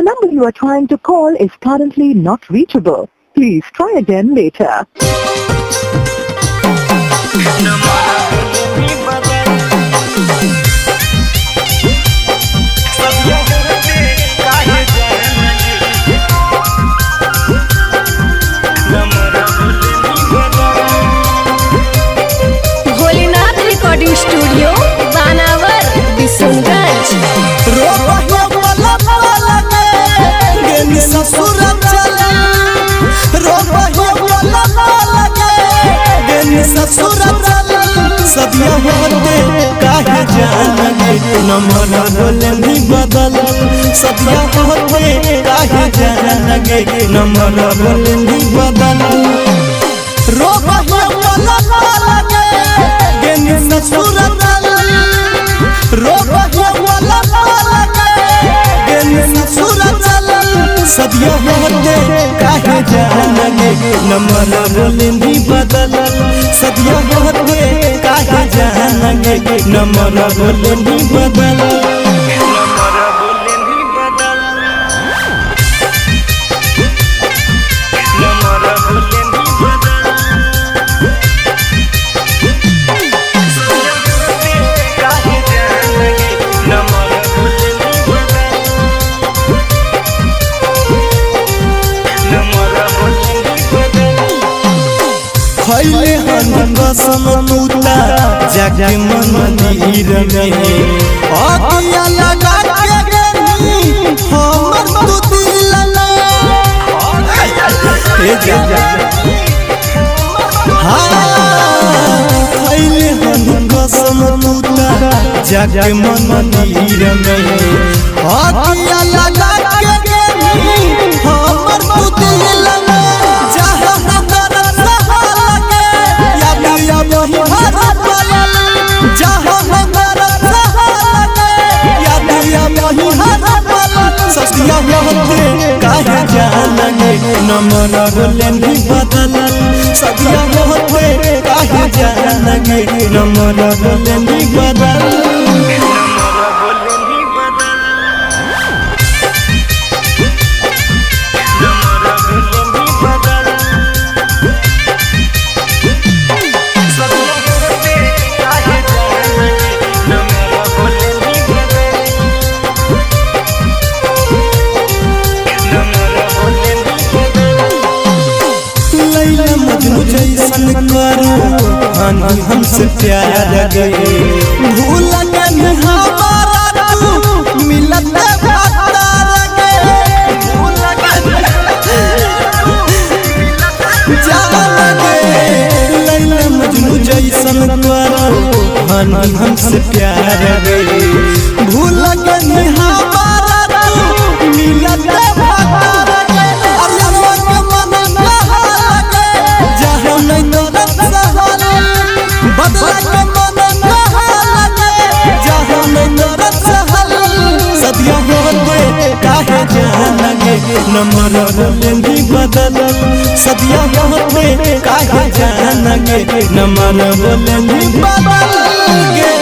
The number you are trying to call is currently not reachable. Please try again later. Bholenath recording studio बानावर बिशनगंज। सदिया होते काहे जानेंगे number बोले नहीं बदल सदिया होते काहे जानेंगे नंबर बोले नहीं बदल रोबा वाला लगे गेनी ससुरत रोबा वाला लगे गेनी ससुरत सदिया होते काहे जानेंगे नंबर बोले नहीं बदल सदिया होते काहे जानेंगे नंबर बोले नहीं बदल खैले हन कसम तूता जाके मंदिर में आगिया लगा के गनी हमर तू दिल हे जा खैले हन कसम तूता जाके मंदिर में आगिया लगा के गनी हमर तू दिल सदिया होते काहे जानेंगे नंबर बोले नहीं बदल सदिया होते काहे जानेंगे नंबर बोले नहीं बदल जैसन करो हानि हमसे प्यार गए भूल गए हमारा तू मिलत बातार गए भूल गए लैला मजनू जैसन करो हानि हमसे प्यार गए भूल गए हमारा तू मिलत बातार सदिया होते काहे जानेंगे नंबर बोले नहीं बदल सदिया होते काहे जानेंगे नंबर बोले नहीं बदल